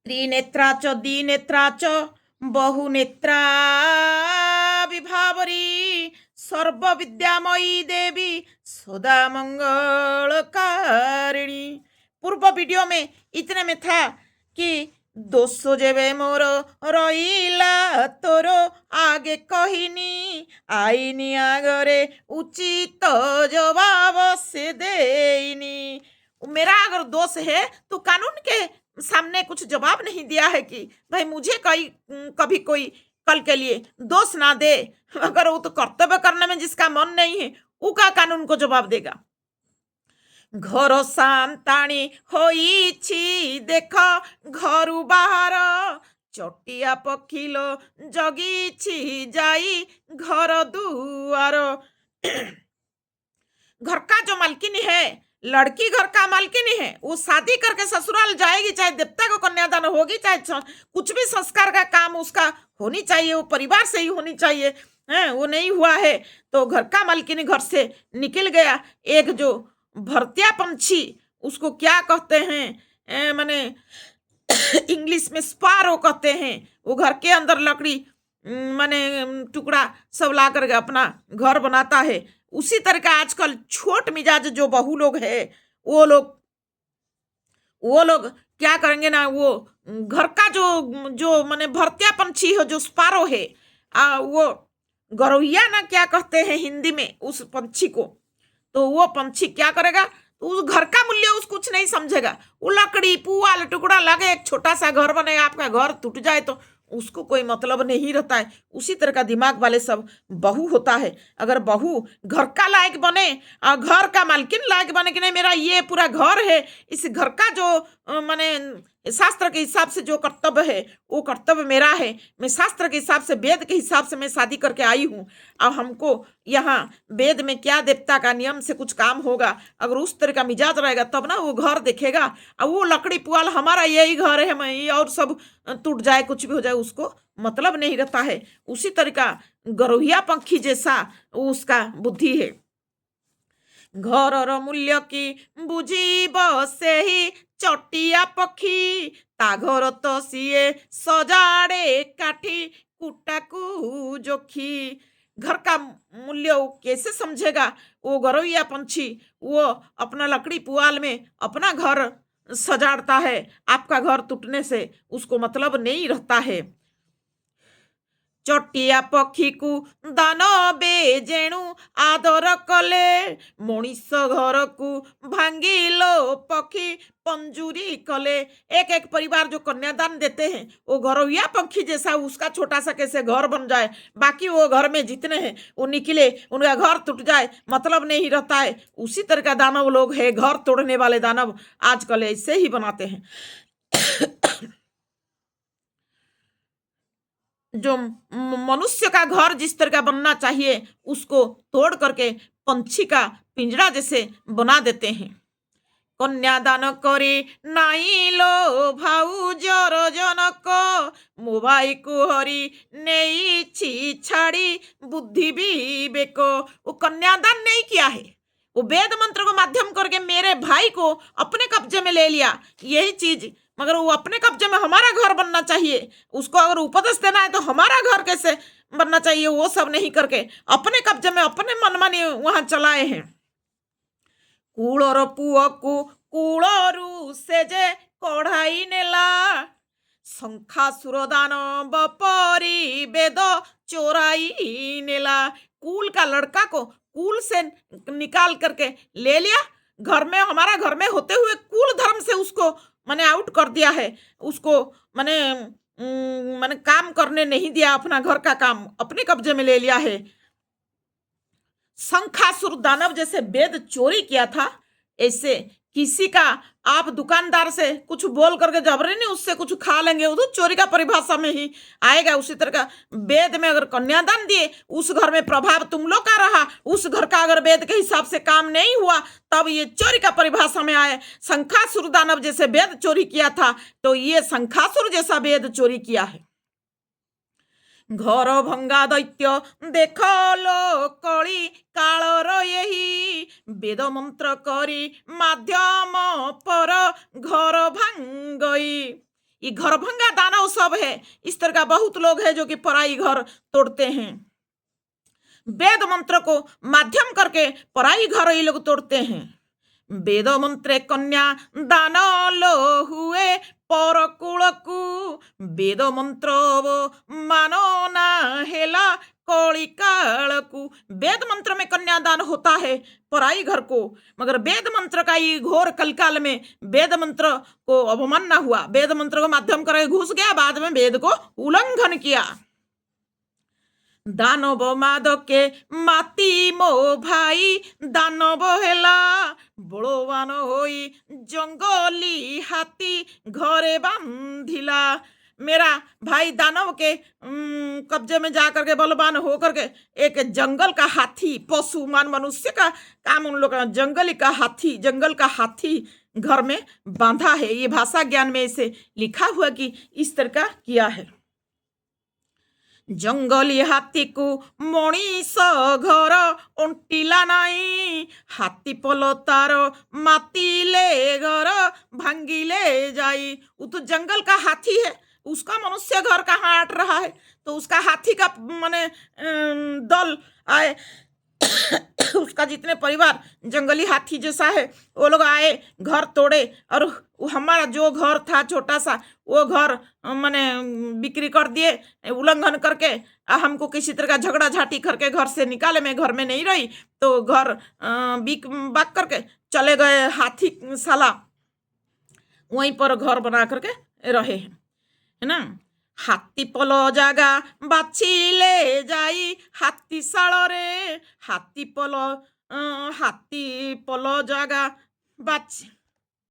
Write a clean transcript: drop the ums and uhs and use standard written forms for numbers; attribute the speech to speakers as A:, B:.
A: त्रिनेत्रा च द्विनेत्रा च बहुनेत्रा विभावरी सर्वविद्यामयी देवी सदा मंगलकारिणी। पूर्व वीडियो में इतने में था कि दोष जेबे मोर रईला तोर आगे कहनी आईनी आगरे उचित जवाब से देनी। मेरा अगर दोष है तो कानून के सामने कुछ जवाब नहीं दिया है कि भाई मुझे कभी कोई कल के लिए दोष ना दे। अगर वो तो कर्तव्य करने में जिसका मन नहीं है वो का कानून को जवाब देगा। घर शांताणी होइछि देख घरु बाहर चटिया पखिलो जगीछि जाई घर दुआर। घर का जो मालकिनी है, लड़की घर का मालकिनी है, वो शादी करके ससुराल जाएगी, चाहे देवता को कन्यादान होगी, चाहे कुछ भी संस्कार का काम उसका होनी चाहिए, वो परिवार से ही होनी चाहिए है। वो नहीं हुआ है तो घर का मालकिनी घर से निकल गया। एक जो भरतिया पंछी उसको क्या कहते हैं, माने इंग्लिश में स्पारो कहते हैं, वो घर के अंदर लकड़ी माने टुकड़ा सब ला करके अपना घर बनाता है। उसी तरह का आजकल छोट मिजाज जो बहू लोग है वो लोग क्या करेंगे ना, वो घर का जो माने भरतिया पंछी हो जो स्पारो है, वो गौरैया ना क्या कहते हैं हिंदी में उस पंछी को, तो वो पंछी क्या करेगा, तो उस घर का मूल्य उस कुछ नहीं समझेगा। वो लकड़ी पुआल टुकड़ा लगे एक छोटा सा घर बनेगा, आपका घर टूट जाए तो उसको कोई मतलब नहीं रहता है। उसी तरह का दिमाग वाले सब बहू होता है। अगर बहू घर का लायक बने और घर का मालकिन लायक बने कि नहीं मेरा ये पूरा घर है, इस घर का जो माने शास्त्र के हिसाब से जो कर्तव्य है वो कर्तव्य मेरा है, मैं शास्त्र के हिसाब से वेद के हिसाब से मैं शादी करके आई हूँ, और हमको यहाँ वेद में क्या देवता का नियम से कुछ काम होगा, अगर उस तरह का मिजाज रहेगा तब ना वो घर देखेगा। और वो लकड़ी पुआल हमारा यही घर है, मैं ये और सब टूट जाए कुछ भी हो जाए उसको मतलब नहीं रहता है। उसी तरह का गौरैया पंखी जैसा उसका बुद्धि है। घरर मूल्य की बुझीब सेही चटिया पक्षी ता घर तो सीए सजाड़े काठी कुटाकू जोखी। घर का मूल्य वो कैसे समझेगा, वो गौरैया पंछी वो अपना लकड़ी पुआल में अपना घर सजाड़ता है, आपका घर टूटने से उसको मतलब नहीं रहता है। चटिया पक्षी को दान बेजेणु आदर कले मनीष घर को भांगिलो पक्षी पंजूरी कले। एक एक परिवार जो कन्यादान देते हैं वो गौरैया पंखी जैसा उसका छोटा सा कैसे घर बन जाए, बाकी वो घर में जितने हैं वो निकले उनका घर टूट जाए मतलब नहीं रहता है। उसी तरह का दानव लोग है, घर तोड़ने वाले दानव आजकल ऐसे ही बनाते हैं। जो मनुष्य का घर जिस तरह का बनना चाहिए उसको तोड़ करके पंछी का पिंजरा जैसे बना देते हैं। कन्यादान करे नाई लो भाउजर जनक मोबाई को हरी नेइछि छाड़ी बुद्धि विवेक। वो कन्यादान नहीं किया है, वो वेद मंत्र को माध्यम करके मेरे भाई को अपने कब्जे में ले लिया, यही चीज। मगर वो अपने कब्जे में हमारा घर बनना चाहिए, उसको अगर उपदेश देना है तो हमारा घर कैसे बनना चाहिए वो सब नहीं करके अपने कब्जे में अपने मनमानी वहां चलाए हैं। कूलर पुओ को कूलरू से जे कढ़ाई नेला शंखासुर दानव परी वेद चोराई नेला। कुल का लड़का को कुल से निकाल करके ले लिया, घर में हमारा घर में होते हुए कुल धर्म से उसको मैंने आउट कर दिया है, उसको मैंने काम करने नहीं दिया, अपना घर का काम अपने कब्जे में ले लिया है। शंखासुर दानव जैसे वेद चोरी किया था, ऐसे किसी का आप दुकानदार से कुछ बोल करके जबरन नहीं उससे कुछ खा लेंगे, वो तो चोरी का परिभाषा में ही आएगा। उसी तरह का वेद में अगर कन्यादान दिए उस घर में प्रभाव तुम लोग का रहा, उस घर का अगर वेद के हिसाब से काम नहीं हुआ तब ये चोरी का परिभाषा में आए। शंखासुर दानव जैसे वेद चोरी किया था तो ये शंखासुर जैसा वेद चोरी किया है। घर भंगा दैत्य देख लो कली कालर यही वेद मंत्र करी माध्यम पर घर भांगई। ये घरभंगा दानव सब है। इस तरह का बहुत लोग है जो कि पराई घर तोड़ते हैं। वेद मंत्र को माध्यम करके पराई घर ये लोग तोड़ते हैं। वेद मंत्रे कन्या दान लो हुए पर कुलकु, वेद मंत्र मानो ना हेला कौड़ी कालकु। वेद मंत्र में कन्यादान होता है पराई घर को, मगर वेद मंत्र का ये घोर कलकाल में वेद मंत्र को अवमानना हुआ, वेद मंत्र को माध्यम करके घुस गया, बाद में वेद को उल्लंघन किया। दानव मादके माती मो भाई दानव हेला बड़वान होई जंगली हाथी घरे बांधिला। मेरा भाई दानव के कब्जे में जा करके बलवान हो करके एक जंगल का हाथी, पशु मान मनुष्य का काम उन लोग का जंगल का हाथी घर में बांधा है। ये भाषा ज्ञान में इसे लिखा हुआ कि इस तरह का किया है। जंगली हाथी को मनीष घर अंटिला नाई, हाथी पल तार मातिले घर भांगिले जाई। वो तो जंगल का हाथी है, उसका मनुष्य घर कहाँ आट रहा है, तो उसका हाथी का माने दल आए उसका जितने परिवार जंगली हाथी जैसा है वो लोग आए, घर तोड़े, और हमारा जो घर था छोटा सा वो घर माने बिक्री कर दिए, उल्लंघन करके हमको किसी तरह का झगड़ा झाटी करके घर से निकाले। मैं घर में नहीं रही तो घर बिक बाक करके चले गए हाथी साला, वहीं पर घर बना करके रहे हैं, है ना। हाथी पल जागा बाछिले जाई हाथी शाल रे, हाथी पल जागा बाछी